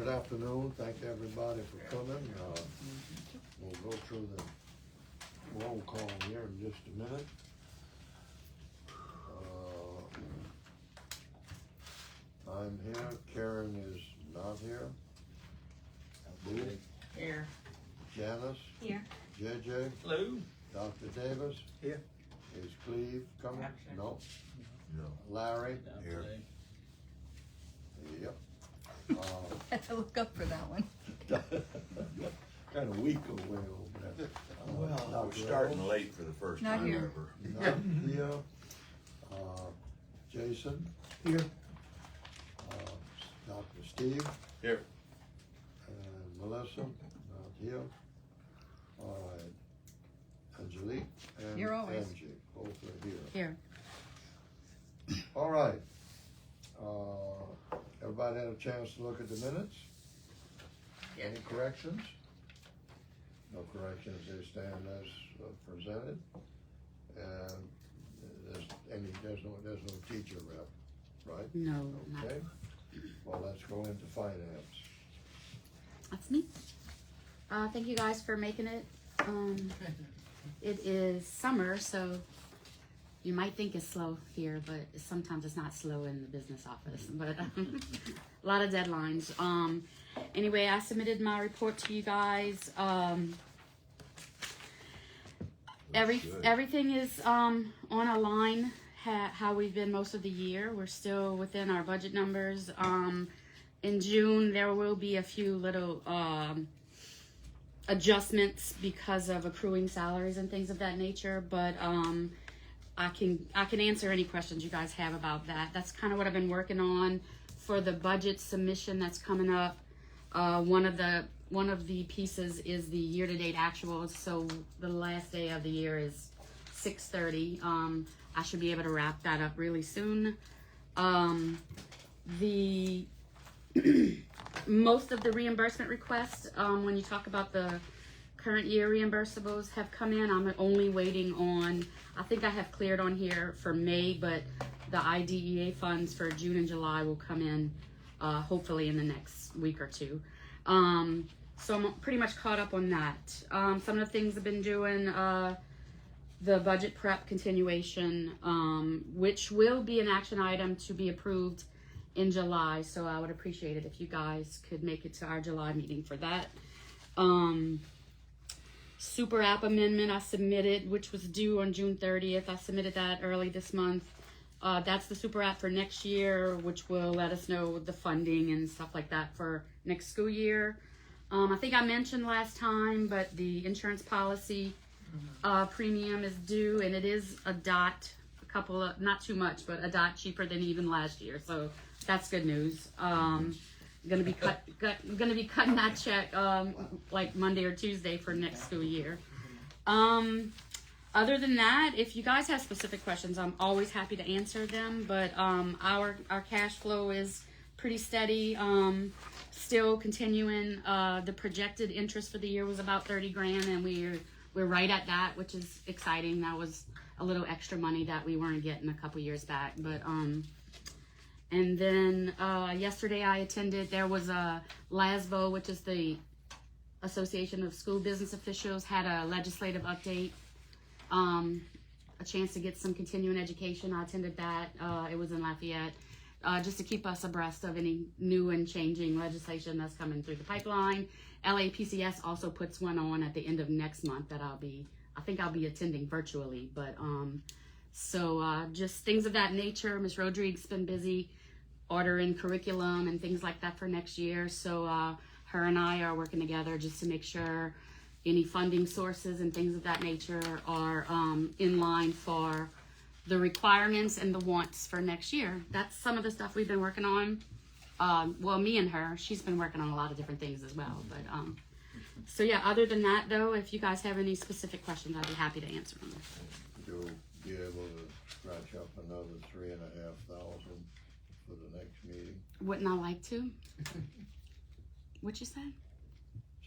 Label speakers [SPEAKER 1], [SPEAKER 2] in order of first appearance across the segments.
[SPEAKER 1] Good afternoon, thank everybody for coming. We'll go through the roll call here in just a minute. I'm here, Karen is not here. Boo,
[SPEAKER 2] Here.
[SPEAKER 1] Janice,
[SPEAKER 2] Here.
[SPEAKER 1] JJ,
[SPEAKER 3] Hello.
[SPEAKER 1] Dr. Davis.
[SPEAKER 3] Here.
[SPEAKER 1] Is Cleve coming?
[SPEAKER 2] Absent.
[SPEAKER 1] No.
[SPEAKER 3] No.
[SPEAKER 1] Larry?
[SPEAKER 3] Here.
[SPEAKER 1] Yep.
[SPEAKER 4] I had to look up for that one.
[SPEAKER 1] Kind of weak away over there.
[SPEAKER 3] Well, we're starting late for the first
[SPEAKER 4] Not
[SPEAKER 3] time
[SPEAKER 4] here.
[SPEAKER 3] ever.
[SPEAKER 1] Not here. Jason?
[SPEAKER 3] Here.
[SPEAKER 1] Dr. Steve?
[SPEAKER 3] Here.
[SPEAKER 1] And Melissa? Not here. All right. Angelique and
[SPEAKER 4] Here always.
[SPEAKER 1] Angie, both are here.
[SPEAKER 4] Here.
[SPEAKER 1] All right. Everybody had a chance to look at the minutes? Any corrections? No corrections, they stand as presented. And there's no teacher rep, right?
[SPEAKER 4] No, not.
[SPEAKER 1] Okay, well, let's go into finance.
[SPEAKER 4] That's me. Thank you guys for making it. It is summer, so you might think it's slow here, but sometimes it's not slow in the business office. But a lot of deadlines. Anyway, I submitted my report to you guys. Everything is on a line how we've been most of the year. We're still within our budget numbers. In June, there will be a few little adjustments because of accruing salaries and things of that nature, but I can answer any questions you guys have about that. That's kind of what I've been working on for the budget submission that's coming up. One of the pieces is the year-to-date actuals, so the last day of the year is 6/30. I should be able to wrap that up really soon. The most of the reimbursement requests, when you talk about the current year reimbursables, have come in. I'm only waiting on, I think I have cleared on here for May, but the IDEA funds for June and July will come in hopefully in the next week or two. So I'm pretty much caught up on that. Some of the things I've been doing, the budget prep continuation, which will be an action item to be approved in July, so I would appreciate it if you guys could make it to our July meeting for that. Super app amendment I submitted, which was due on June 30th. I submitted that early this month. That's the super app for next year, which will let us know the funding and stuff like that for next school year. I think I mentioned last time, but the insurance policy premium is due, and it is not too much, but a dot cheaper than even last year. So that's good news. Gonna be cutting that check like Monday or Tuesday for next school year. Other than that, if you guys have specific questions, I'm always happy to answer them. But our cash flow is pretty steady. Still continuing. The projected interest for the year was about $30,000, and we're right at that, which is exciting. That was a little extra money that we weren't getting a couple years back. But and then yesterday I attended. There was a LASBO, which is the Association of School Business Officials, had a legislative update. A chance to get some continuing education. I attended that. It was in Lafayette, just to keep us abreast of any new and changing legislation that's coming through the pipeline. LAPCS also puts one on at the end of next month that I think I'll be attending virtually, but so just things of that nature. Ms. Rodriguez's been busy ordering curriculum and things like that for next year, so her and I are working together just to make sure any funding sources and things of that nature are in line for the requirements and the wants for next year. That's some of the stuff we've been working on. Well, me and her, she's been working on a lot of different things as well. But so yeah, other than that though, if you guys have any specific questions, I'd be happy to answer them.
[SPEAKER 1] You'll be able to scratch up another $3,500 for the next meeting.
[SPEAKER 4] Wouldn't I like to? What you say?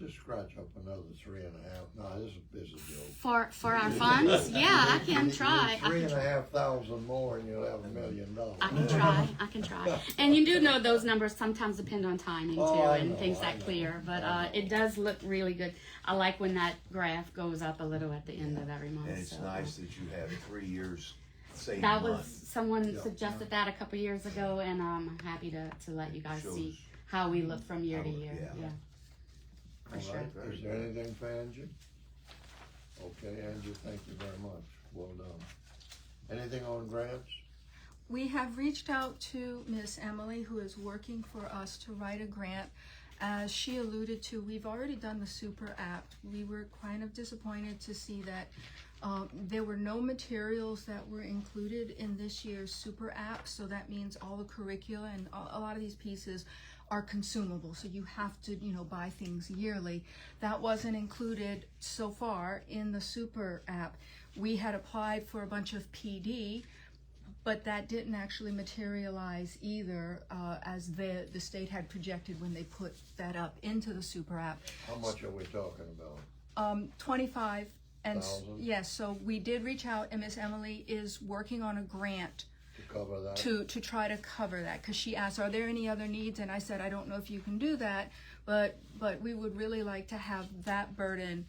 [SPEAKER 1] just scratch up another 3.5. No, this is a joke.
[SPEAKER 4] For our funds, yeah, I can try. I can try.
[SPEAKER 1] 3,500 more and you'll have $1 million.
[SPEAKER 4] I can try. And you do know those numbers sometimes depend on timing too,
[SPEAKER 1] I
[SPEAKER 4] and
[SPEAKER 1] know,
[SPEAKER 4] things
[SPEAKER 1] I
[SPEAKER 4] that
[SPEAKER 1] know.
[SPEAKER 4] clear. But
[SPEAKER 1] I know.
[SPEAKER 4] it does look really good. I like when that graph goes up a little at the end of every month.
[SPEAKER 3] And it's
[SPEAKER 4] so,
[SPEAKER 3] nice that you have 3 years saving
[SPEAKER 4] that
[SPEAKER 3] money.
[SPEAKER 4] was someone
[SPEAKER 1] Yeah.
[SPEAKER 4] suggested that a couple years ago, and I'm happy to let you guys
[SPEAKER 3] Shows
[SPEAKER 4] see how we look from year to
[SPEAKER 3] how-
[SPEAKER 4] year.
[SPEAKER 3] yeah.
[SPEAKER 4] Yeah. For
[SPEAKER 1] All
[SPEAKER 4] sure.
[SPEAKER 1] right, is there anything for Angie? Okay, Angie, thank you very much. Well done. Anything on grants?
[SPEAKER 2] We have reached out to Miss Emily, who is working for us to write a grant. As she alluded to, we've already done the super app. We were kind of disappointed to see that there were no materials that were included in this year's super app. So that means all the curricula and a lot of these pieces are consumable. So you have to, buy things yearly. That wasn't included so far in the super app. We had applied for a bunch of PD, but that didn't actually materialize either, as the state had projected when they put that up into the super app.
[SPEAKER 1] How much are we talking about?
[SPEAKER 2] 25 and
[SPEAKER 1] Thousand?
[SPEAKER 2] yes, so we did reach out, and Miss Emily is working on a grant
[SPEAKER 1] To cover that?
[SPEAKER 2] to try to cover that, because she asked, are there any other needs? And I said, I don't know if you can do that, but we would really like to have that burden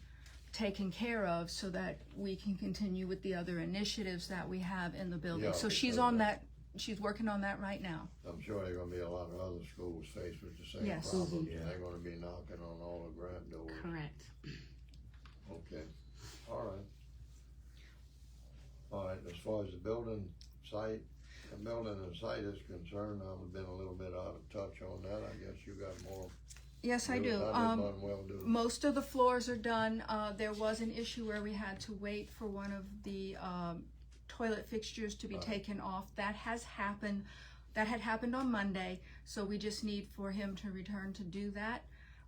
[SPEAKER 2] taken care of so that we can continue with the other initiatives that we have in the building.
[SPEAKER 1] Yeah,
[SPEAKER 2] So she's
[SPEAKER 1] because
[SPEAKER 2] on that, she's working on that right now.
[SPEAKER 1] I'm sure there are gonna be a lot of other schools faced with the same
[SPEAKER 2] Yes.
[SPEAKER 1] problems,
[SPEAKER 3] Mhm.
[SPEAKER 1] and they're gonna be knocking on all the grant doors.
[SPEAKER 4] Correct.
[SPEAKER 1] Okay, all right. All right, as far as the building site is concerned, I've been a little bit out of touch on that. I guess you got more.
[SPEAKER 2] Yes, I
[SPEAKER 1] you
[SPEAKER 2] do.
[SPEAKER 1] and Lon will do.
[SPEAKER 2] Most of the floors are done. There was an issue where we had to wait for one of the toilet fixtures to be taken off. That has happened. That had happened on Monday, so we just need for him to return to do that.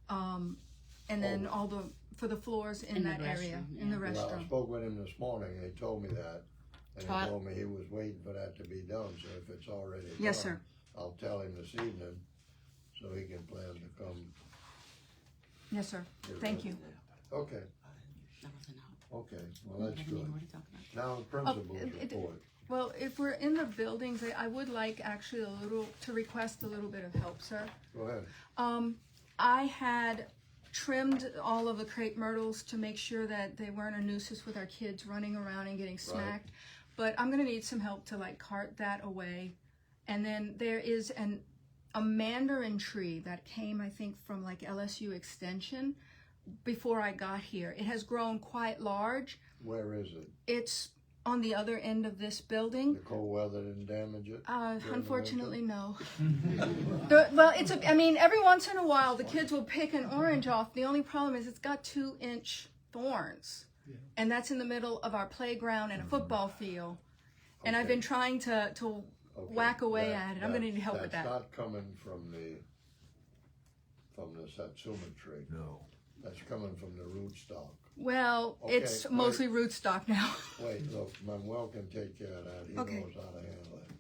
[SPEAKER 2] And then for the floors in
[SPEAKER 4] In the
[SPEAKER 2] that area,
[SPEAKER 4] restroom,
[SPEAKER 2] in the
[SPEAKER 4] yeah.
[SPEAKER 1] Well, I
[SPEAKER 2] restroom.
[SPEAKER 1] spoke with him this morning, he told me that, and he
[SPEAKER 4] Toilet-
[SPEAKER 1] told me he was waiting for that to be done, so if it's already done.
[SPEAKER 2] Yes, sir.
[SPEAKER 1] I'll tell him this evening, so he can plan to come.
[SPEAKER 2] Yes, sir.
[SPEAKER 1] get
[SPEAKER 2] Thank
[SPEAKER 1] ready.
[SPEAKER 2] you.
[SPEAKER 1] Okay,
[SPEAKER 4] That was enough.
[SPEAKER 1] okay, well, that's
[SPEAKER 4] I didn't
[SPEAKER 1] good.
[SPEAKER 4] even know what to talk about.
[SPEAKER 1] Now, the principal's
[SPEAKER 2] it-
[SPEAKER 1] report.
[SPEAKER 2] Well, if we're in the buildings, I would like actually to request a little bit of help, sir.
[SPEAKER 1] Go ahead.
[SPEAKER 2] I had trimmed all of the crepe myrtles to make sure that they weren't a nuisance with our kids running around and getting smacked. But I'm gonna need some help to cart that away. And then there is a mandarin tree that came, I think, from LSU Extension before I got here. It has grown quite large.
[SPEAKER 1] Where is it?
[SPEAKER 2] It's on the other end of this building.
[SPEAKER 1] The cold weather didn't damage it? during the
[SPEAKER 2] Unfortunately,
[SPEAKER 1] winter?
[SPEAKER 2] no. Well, every once in a while the kids will pick an orange off. The only problem is it's got 2-inch thorns. And that's in the middle of our playground and a football field. And I've
[SPEAKER 1] Okay.
[SPEAKER 2] been trying to
[SPEAKER 1] Okay,
[SPEAKER 2] whack away
[SPEAKER 1] that-
[SPEAKER 2] at it. I'm gonna need help with that.
[SPEAKER 1] That's not coming from the Satsuma tree.
[SPEAKER 3] No.
[SPEAKER 1] That's coming from the rootstock.
[SPEAKER 2] Well,
[SPEAKER 1] Okay,
[SPEAKER 2] it's
[SPEAKER 1] wait.
[SPEAKER 2] mostly rootstock now.
[SPEAKER 1] Wait, look, Manuel can take care of that. He
[SPEAKER 2] Okay.
[SPEAKER 1] knows how to handle it.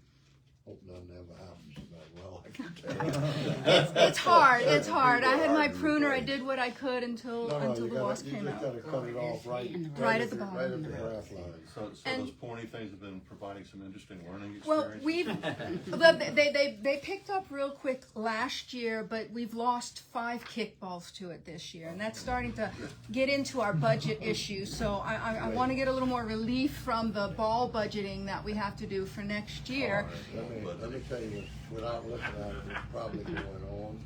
[SPEAKER 1] Hope nothing ever happens to Manuel, I can tell you.
[SPEAKER 2] It's hard. It's hard. I had my
[SPEAKER 1] People
[SPEAKER 2] pruner. I
[SPEAKER 1] argue.
[SPEAKER 2] did what I could until
[SPEAKER 1] No,
[SPEAKER 2] the wasp
[SPEAKER 1] you
[SPEAKER 2] came
[SPEAKER 1] just
[SPEAKER 2] out.
[SPEAKER 1] gotta cut it off right
[SPEAKER 2] Right at the
[SPEAKER 1] Right
[SPEAKER 2] bottom.
[SPEAKER 1] at the grass line.
[SPEAKER 5] So
[SPEAKER 2] And-
[SPEAKER 5] those pointy things have been providing some interesting learning
[SPEAKER 2] Well,
[SPEAKER 5] experiences?
[SPEAKER 2] they picked up real quick last year, but we've lost 5 kickballs to it this year, and that's starting to get into our budget issues. So I want to get a little more relief from the ball budgeting that we have to do for next year.
[SPEAKER 1] All right, let me tell you, without looking at it, what's probably going on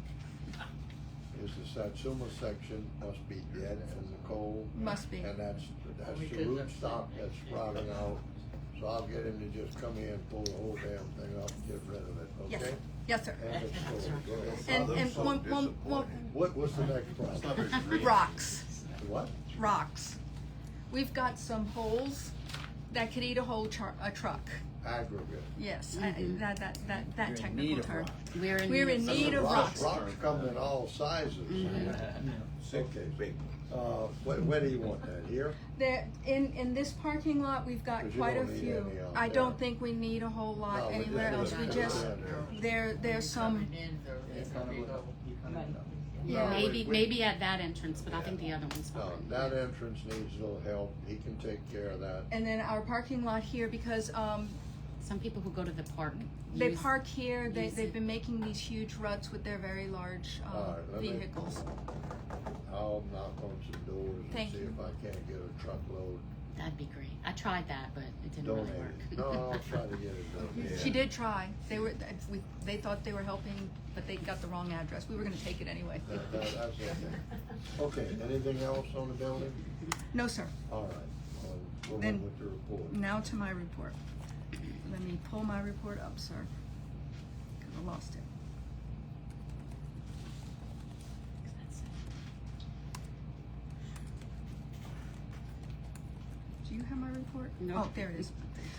[SPEAKER 1] is the Satsuma section must be dead from the cold.
[SPEAKER 2] Must be.
[SPEAKER 1] And that's the rootstock that's sprouting out. So I'll get him to just come in, pull the whole damn thing up, and get rid of it,
[SPEAKER 2] Yes,
[SPEAKER 1] okay?
[SPEAKER 2] yes, sir.
[SPEAKER 1] And it's cold. Go ahead.
[SPEAKER 2] And
[SPEAKER 3] That's so
[SPEAKER 2] one
[SPEAKER 3] disappointing.
[SPEAKER 1] What's the next
[SPEAKER 5] It's not
[SPEAKER 1] problem?
[SPEAKER 5] very green.
[SPEAKER 2] rocks.
[SPEAKER 1] What?
[SPEAKER 2] Rocks. We've got some holes that could eat a whole a truck.
[SPEAKER 1] Aggregate.
[SPEAKER 2] Yes,
[SPEAKER 4] Mm-hmm.
[SPEAKER 2] that technical term.
[SPEAKER 4] We're in
[SPEAKER 2] We're in need of rocks.
[SPEAKER 1] Rocks come in all sizes.
[SPEAKER 3] Six
[SPEAKER 1] Okay.
[SPEAKER 3] big.
[SPEAKER 1] Where do you want that? Here?
[SPEAKER 2] There, in this parking lot, we've got
[SPEAKER 1] 'Cause you
[SPEAKER 2] quite a
[SPEAKER 1] don't need
[SPEAKER 2] few.
[SPEAKER 1] any out
[SPEAKER 2] I
[SPEAKER 1] there.
[SPEAKER 2] don't think we need a whole lot
[SPEAKER 1] No, but
[SPEAKER 2] anywhere else.
[SPEAKER 1] just
[SPEAKER 2] We
[SPEAKER 1] put it
[SPEAKER 2] just
[SPEAKER 1] in there.
[SPEAKER 2] there's some. Yeah.
[SPEAKER 4] Maybe at that entrance, but I think the other one's
[SPEAKER 1] No,
[SPEAKER 4] fine.
[SPEAKER 1] that entrance needs a little help, he can take care of that.
[SPEAKER 2] And then our parking lot here, because
[SPEAKER 4] Some people who go to the park.
[SPEAKER 2] they
[SPEAKER 4] use-
[SPEAKER 2] park here,
[SPEAKER 4] use
[SPEAKER 2] they've
[SPEAKER 4] it.
[SPEAKER 2] been making these huge ruts with their very large
[SPEAKER 1] All right, let me-
[SPEAKER 2] vehicles.
[SPEAKER 1] I'll knock on some doors and
[SPEAKER 2] Thank
[SPEAKER 1] see
[SPEAKER 2] you.
[SPEAKER 1] if I can't get a truckload
[SPEAKER 4] That'd be great. I tried that, but it didn't really work.
[SPEAKER 1] donated. No, I'll try to get it done.
[SPEAKER 2] She did try. They thought they were helping, but they got the wrong address. We were gonna take it anyway.
[SPEAKER 1] That's okay. Okay, anything else on the building?
[SPEAKER 2] No, sir.
[SPEAKER 1] All right, we'll go
[SPEAKER 2] Then-
[SPEAKER 1] with the report.
[SPEAKER 2] Now to my report. Let me pull my report up, sir. 'Cause I lost it. Do you have my report?
[SPEAKER 4] Nope.
[SPEAKER 2] Oh, there it is.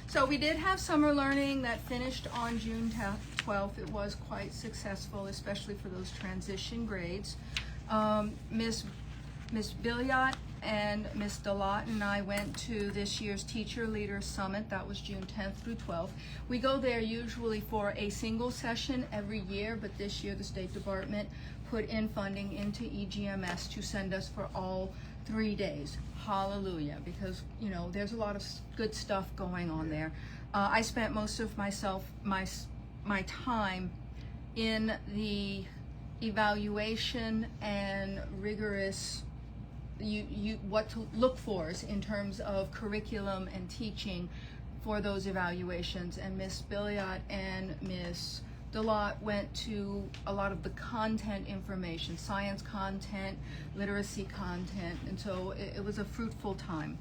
[SPEAKER 2] So we did have summer learning that finished on June 12th. It was quite successful, especially for those transition grades. Miss Billiot and Miss Delott and I went to this year's Teacher Leaders Summit. That was June 10th through 12th. We go there usually for a single session every year, but this year the State Department put in funding into EGMS to send us for all 3 days. Hallelujah, because there's a lot of good stuff going on there. I spent most of my time in the evaluation and rigorous what to look for in terms of curriculum and teaching for those evaluations. And Miss Billiot and Miss Delott went to a lot of the content information, science content, literacy content, and so it was a fruitful time.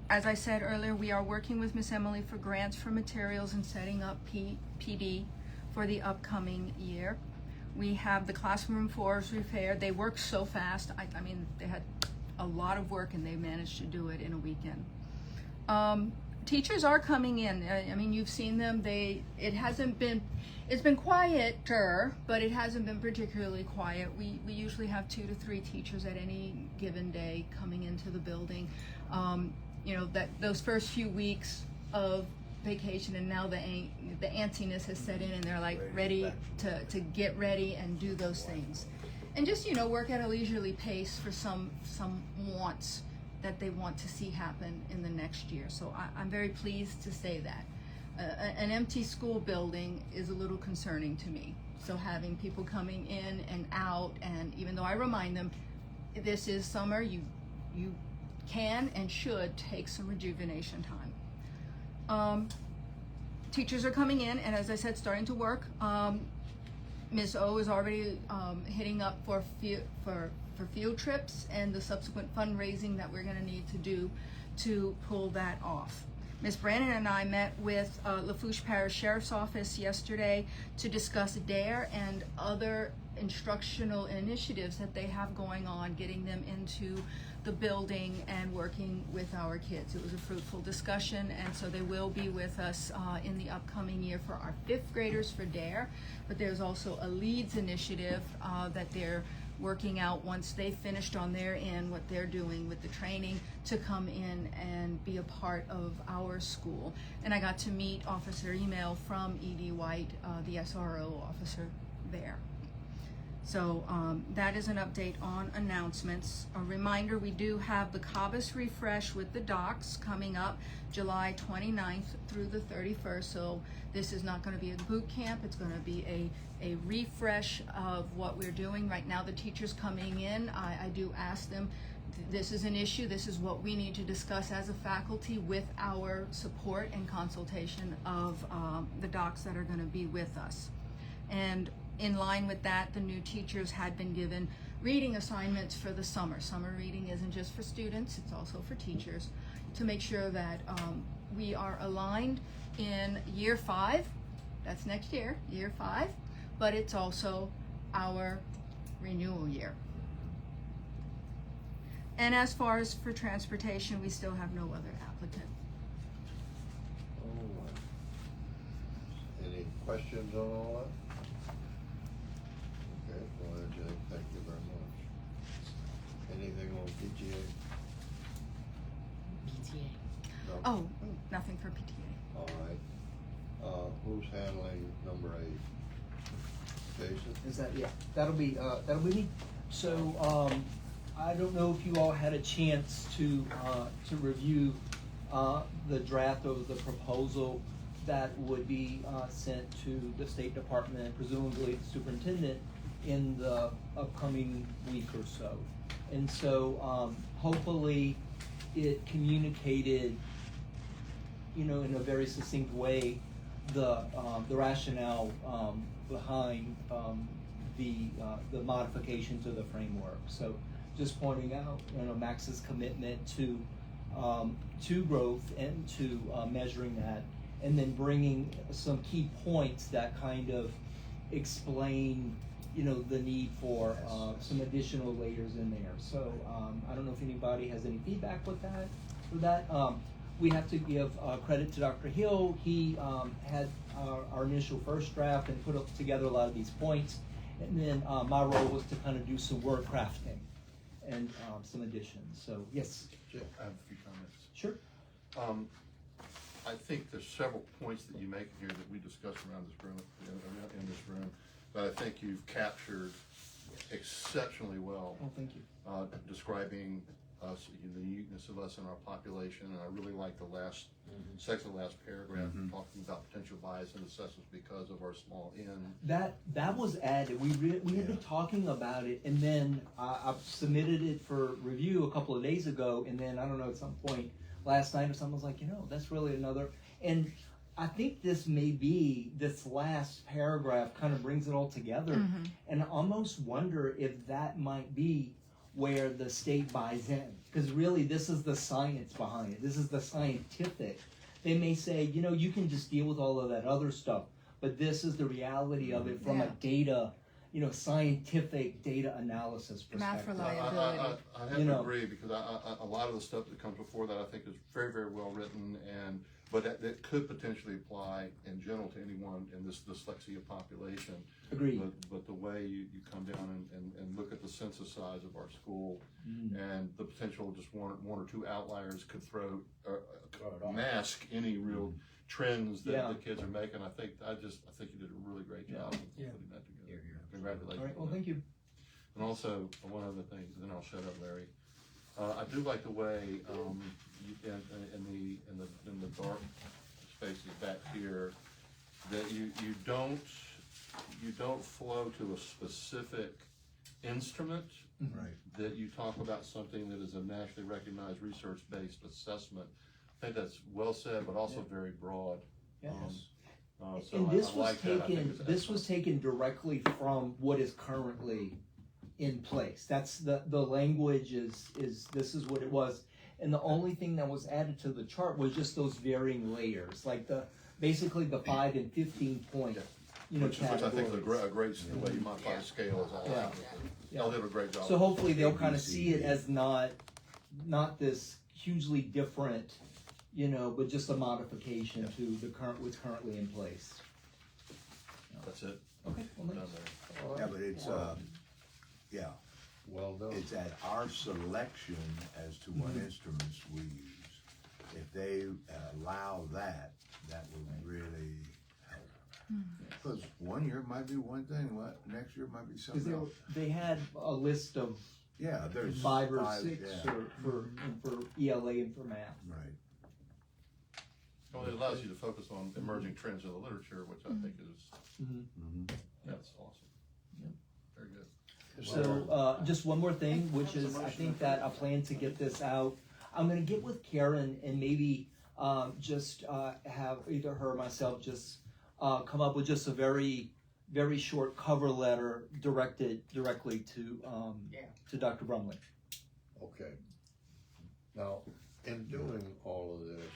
[SPEAKER 2] As I said earlier, we are working with Miss Emily for grants for materials and setting up PD for the upcoming year. We have the classroom floors repaired. They worked so fast. I mean, they had a lot of work and they managed to do it in a weekend. Teachers are coming in. I mean, you've seen them. It's been quieter, but it hasn't been particularly quiet. We usually have 2 to 3 teachers at any given day coming into the building. That those first few weeks of vacation, and now the antsiness has set in, and they're like ready to get ready and do those things, and just work at a leisurely pace for some wants that they want to see happen in the next year. So I'm very pleased to say that. An empty school building is a little concerning to me. So having people coming in and out, and even though I remind them, this is summer, you can and should take some rejuvenation time. Teachers are coming in, and as I said, starting to work. Ms. O is already hitting up for field trips and the subsequent fundraising that we're going to need to do to pull that off. Ms. Brandon and I met with Lafourche Parish Sheriff's Office yesterday to discuss DARE and other instructional initiatives that they have going on, getting them into the building and working with our kids. It was a fruitful discussion, and so they will be with us in the upcoming year for our 5th graders for DARE, but there's also a LEADS initiative that they're working out once they've finished on their end what they're doing with the training to come in and be a part of our school. And I got to meet Officer Email from E.D. White, the SRO officer there. So that is an update on announcements. A reminder, we do have the Cabas Refresh with the docs coming up July 29th through the 31st. So this is not going to be a boot camp. It's going to be a refresh of what we're doing. Right now the teachers coming in, I do ask them, this is an issue, this is what we need to discuss as a faculty with our support and consultation of the docs that are going to be with us. And in line with that, the new teachers had been given reading assignments for the summer. Summer reading isn't just for students, it's also for teachers, to make sure that we are aligned in year 5, that's next year, year 5, but it's also our renewal year. And as far as for transportation, we still have no other applicant.
[SPEAKER 1] All right. Any questions on all that? Okay, go ahead, Jake, thank you very much. Anything on PTA?
[SPEAKER 4] PTA.
[SPEAKER 1] No?
[SPEAKER 2] Oh, nothing for PTA.
[SPEAKER 1] All right. Who's handling number 8? Jason?
[SPEAKER 6] Is that, yeah, that'll be me. So, I don't know if you all had a chance to review, the draft of the proposal that would be, sent to the State Department, presumably the superintendent, in the upcoming week or so. And so, hopefully, it communicated, you know, in a very succinct way, the rationale, behind, the modification to the framework. So just pointing out, you know, Max's commitment to growth and to measuring that, and then bringing some key points that kind of explain, you know, the need for some additional layers in there. So I don't know if anybody has any feedback with that. We have to give credit to Dr. Hill. He had our initial first draft and put together a lot of these points. And then my role was to kind of do some word crafting and some additions. So, yes.
[SPEAKER 5] I have a few comments.
[SPEAKER 6] Sure.
[SPEAKER 5] I think there's several points that you make here that we discussed around this room, in this room, that I think you've captured exceptionally well.
[SPEAKER 6] Oh, thank you.
[SPEAKER 5] Describing us, the uniqueness of us in our population, and I really like the last section, the last paragraph, talking about potential bias and assessments because of our small n.
[SPEAKER 6] That was added. We had been talking about it, and then I submitted it for review a couple of days ago, and then I don't know, at some point last night or something, was like, you know, that's really another. And I think this last paragraph kind of brings it all together, and I almost wonder if that might be where the state buys in, because really this is the science behind it. This is the scientific. They may say, you know, you can just deal with all of that other stuff, but this is the reality of it from a data, you know, scientific data analysis perspective.
[SPEAKER 2] Math reliability.
[SPEAKER 5] I have to agree, because a lot of the stuff that comes before that I think is very, very well written, but that could potentially apply in general to anyone in this dyslexia population.
[SPEAKER 6] Agreed.
[SPEAKER 5] But the way you come down and look at the census size of our school, and the potential just one or two outliers could mask any real trends that the kids are making. I think you did a really great job of putting that together. Congratulations.
[SPEAKER 6] All right. Well, thank you.
[SPEAKER 5] And also, one other thing, and then I'll shut up, Larry. I do like the way in the dark spaces back here that you don't flow to a specific instrument.
[SPEAKER 3] Right.
[SPEAKER 5] That you talk about something that is a nationally recognized research-based assessment. I think that's well said, but also very broad.
[SPEAKER 6] Yes.
[SPEAKER 5] So
[SPEAKER 6] And this
[SPEAKER 5] I like that. I think it's
[SPEAKER 6] this was taken directly from what is currently in place. That's the language is this is what it was, and the only thing that was added to the chart was just those varying layers, like basically the 5 and 15 point, you know,
[SPEAKER 5] which I think is a great the way you modify the scale is all right. Y'all did a great job.
[SPEAKER 6] So hopefully they'll kind of see it as not this hugely different, you know, but just a modification to what's currently in place.
[SPEAKER 5] That's it.
[SPEAKER 6] Okay. Well,
[SPEAKER 5] Done
[SPEAKER 6] thanks.
[SPEAKER 5] there.
[SPEAKER 1] All right.
[SPEAKER 3] Yeah, but it's,
[SPEAKER 1] Well done.
[SPEAKER 3] it's at our selection as to what instruments we use. If they allow that will really help. Because one year it might be one thing, next year it might be something
[SPEAKER 6] Because
[SPEAKER 3] else.
[SPEAKER 6] they had a list of
[SPEAKER 3] Yeah, there's
[SPEAKER 6] 5 or 6
[SPEAKER 3] yeah.
[SPEAKER 6] for ELA and for math.
[SPEAKER 3] Right.
[SPEAKER 5] Well, it allows you to focus on emerging trends in the literature, which I think is that's awesome.
[SPEAKER 6] Yep.
[SPEAKER 5] Very good.
[SPEAKER 6] So, just one more thing, which is, I think that I plan to get this out. I'm gonna get with Karen and maybe, just, have either her or myself just, come up with just a very, very short cover letter directed directly to Dr. Brumley.
[SPEAKER 1] Okay. Now, in doing all of this,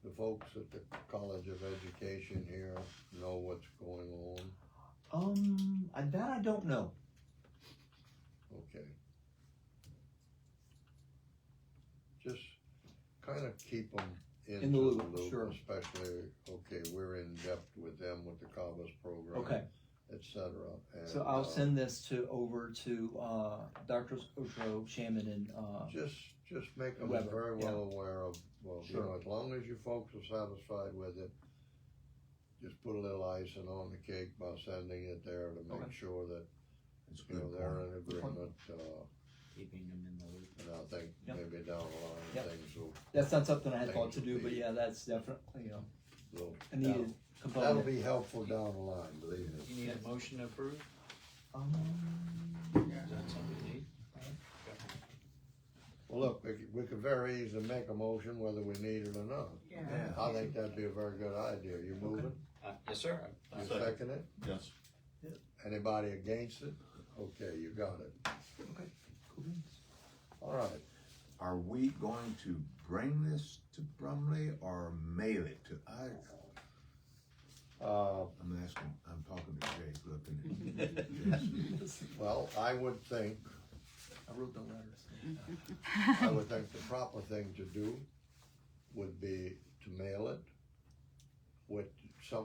[SPEAKER 1] the folks at the College of Education here know what's going on?
[SPEAKER 6] That I don't know.
[SPEAKER 1] Okay. Just kind of keep them
[SPEAKER 6] In the loop, sure.
[SPEAKER 1] especially, okay, we're in depth with them with the CABAS program.
[SPEAKER 6] Okay.
[SPEAKER 1] Et cetera. And,
[SPEAKER 6] So I'll send this over to, Drs. Otro, Shaman, and,
[SPEAKER 1] Just make them
[SPEAKER 6] Weber,
[SPEAKER 1] very well
[SPEAKER 6] yeah.
[SPEAKER 1] aware of, well, you know, as long as you folks are satisfied with it, just put a little icing on the cake by sending it there to make
[SPEAKER 6] Okay.
[SPEAKER 1] sure that,
[SPEAKER 3] It's a
[SPEAKER 1] you know,
[SPEAKER 3] good
[SPEAKER 1] they're
[SPEAKER 3] point.
[SPEAKER 1] in agreement,
[SPEAKER 7] Keeping them in the loop.
[SPEAKER 1] and I think
[SPEAKER 6] Yep.
[SPEAKER 1] maybe down the line,
[SPEAKER 6] Yep.
[SPEAKER 1] things will,
[SPEAKER 6] That's not something I had thought to do, but yeah, that's definitely, you know,
[SPEAKER 1] will.
[SPEAKER 6] a needed
[SPEAKER 1] That'll
[SPEAKER 6] component.
[SPEAKER 1] be helpful down the line, believe me.
[SPEAKER 7] You need a motion to approve? Is
[SPEAKER 6] Um,
[SPEAKER 7] that something you need?
[SPEAKER 1] Well, look, we could very easily make a motion whether we need it or not.
[SPEAKER 3] Yeah.
[SPEAKER 1] I think that'd be a very good idea. You moving?
[SPEAKER 7] Yes, sir.
[SPEAKER 1] You
[SPEAKER 5] Second.
[SPEAKER 1] second it?
[SPEAKER 5] Yes.
[SPEAKER 1] Anybody against it? Okay, you got it.
[SPEAKER 6] okay, cool beans.
[SPEAKER 1] All right.
[SPEAKER 3] Are we going to bring this to Brumley or mail it to, I'm asking, I'm talking to Jake, looking at Jason.
[SPEAKER 1] Well, I would think,
[SPEAKER 6] I wrote the letters.
[SPEAKER 1] the proper thing to do would be to mail it with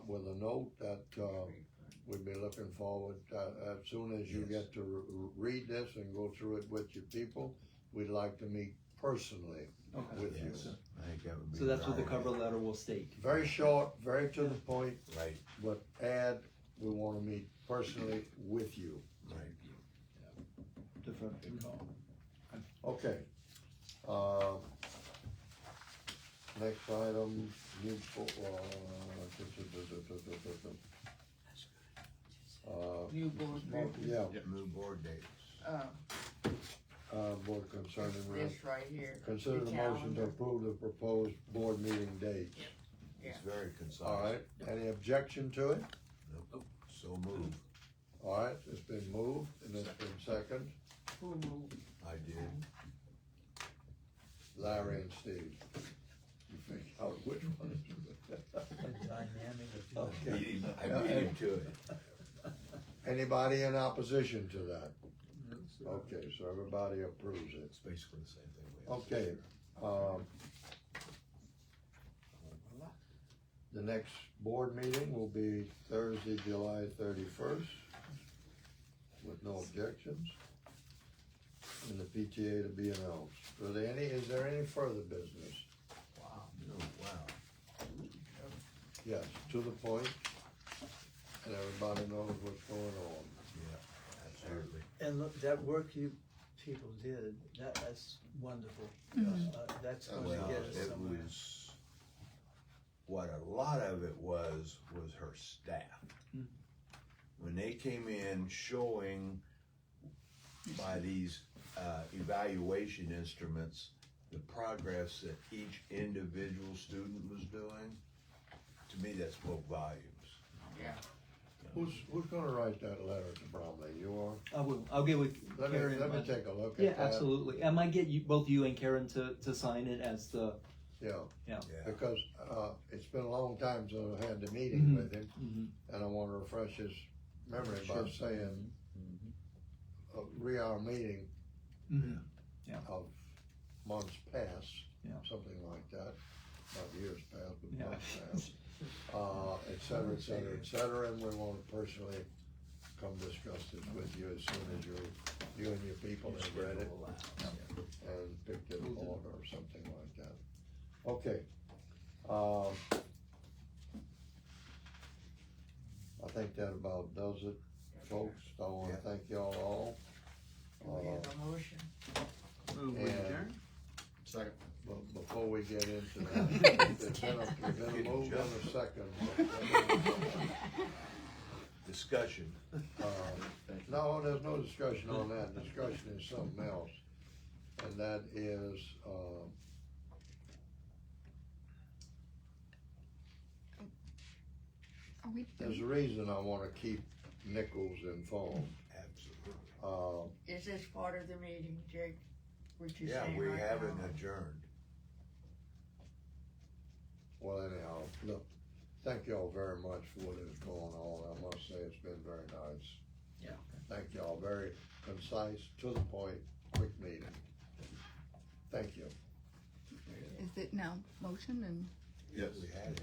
[SPEAKER 1] with a note that, we'd be looking forward, as soon as you
[SPEAKER 3] Yes.
[SPEAKER 1] get to read this and go through it with your people, we'd like to meet personally
[SPEAKER 6] Okay.
[SPEAKER 1] with you.
[SPEAKER 3] Yes, I think that would be.
[SPEAKER 6] So that's what the
[SPEAKER 3] very
[SPEAKER 6] cover letter will state.
[SPEAKER 1] Very short, very to the point,
[SPEAKER 3] Right,
[SPEAKER 1] but add, we wanna meet personally with you.
[SPEAKER 3] right.
[SPEAKER 6] Different.
[SPEAKER 1] Okay. Next item, new,
[SPEAKER 8] New board group,
[SPEAKER 1] yeah,
[SPEAKER 3] New board dates.
[SPEAKER 1] board concerning,
[SPEAKER 8] this right here.
[SPEAKER 1] consider the motion to
[SPEAKER 8] calendar.
[SPEAKER 1] approve the proposed board meeting dates.
[SPEAKER 3] It's very concise.
[SPEAKER 1] All right, any objection to it?
[SPEAKER 3] Nope. So moved.
[SPEAKER 1] All right, it's been moved and it's been second,
[SPEAKER 8] Who moved?
[SPEAKER 3] I did.
[SPEAKER 1] Larry and Steve. You figure out which one is Okay.
[SPEAKER 3] I beat him to it.
[SPEAKER 1] Anybody in opposition to that? Okay, so everybody approves it.
[SPEAKER 3] It's basically the same thing. we have to
[SPEAKER 1] Okay,
[SPEAKER 3] share.
[SPEAKER 1] The next board meeting will be Thursday, July 31st, with no objections. And the PTA to be announced. Is there any further business?
[SPEAKER 3] Oh, wow.
[SPEAKER 1] Yes, to the point, and everybody knows what's going on.
[SPEAKER 3] Yeah, absolutely.
[SPEAKER 9] And look, that work you people did, that's wonderful. That's going
[SPEAKER 3] Well,
[SPEAKER 9] to get us
[SPEAKER 3] it
[SPEAKER 9] somewhere.
[SPEAKER 3] was, what a lot of it was her staff. When they came in showing by these evaluation instruments, the progress that each individual student was doing, to me, that spoke volumes.
[SPEAKER 8] Yeah.
[SPEAKER 1] Who's gonna write that letter to Bromley? You are?
[SPEAKER 6] I will, I'll get with
[SPEAKER 1] Let
[SPEAKER 6] Karen.
[SPEAKER 1] me
[SPEAKER 6] and-
[SPEAKER 1] take a look
[SPEAKER 6] Yeah,
[SPEAKER 1] at that.
[SPEAKER 6] absolutely. I might get you, both you and Karen to sign it as the,
[SPEAKER 1] Yeah,
[SPEAKER 6] yeah.
[SPEAKER 3] Yeah.
[SPEAKER 1] because, it's been a long time since I had the meeting
[SPEAKER 6] Mhm.
[SPEAKER 1] with him, and I wanna refresh his memory by
[SPEAKER 6] Sure.
[SPEAKER 1] saying, our meeting
[SPEAKER 6] Mhm.
[SPEAKER 1] of months past,
[SPEAKER 6] Yeah.
[SPEAKER 1] something like that, not years past, but
[SPEAKER 6] Yeah.
[SPEAKER 1] months past. Et cetera, et cetera, et cetera, and we want to personally come discuss this with you as soon as you and your people have read it and picked it apart or something like that. Okay. I think that about does it, folks. I wanna thank y'all all.
[SPEAKER 8] We have a motion.
[SPEAKER 7] Move
[SPEAKER 1] we adjourn?
[SPEAKER 5] Second.
[SPEAKER 1] But before we get into that, there's been a move and a second.
[SPEAKER 3] Discussion.
[SPEAKER 1] No, there's no discussion on that. Discussion is something else. And that is,
[SPEAKER 2] Are we,
[SPEAKER 1] there's a reason I wanna keep Nichols informed.
[SPEAKER 3] Absolutely.
[SPEAKER 8] Is this part of the meeting, Jake? What you
[SPEAKER 3] Yeah,
[SPEAKER 8] saying
[SPEAKER 3] we
[SPEAKER 8] right
[SPEAKER 3] haven't
[SPEAKER 8] now?
[SPEAKER 3] adjourned.
[SPEAKER 1] Well, anyhow, look, thank y'all very much for what is going on. I must say it's been very nice.
[SPEAKER 6] Yeah.
[SPEAKER 1] Thank y'all, very concise, to the point, quick meeting. Thank you.
[SPEAKER 2] is it now motion and,
[SPEAKER 5] Yes.
[SPEAKER 3] We had it.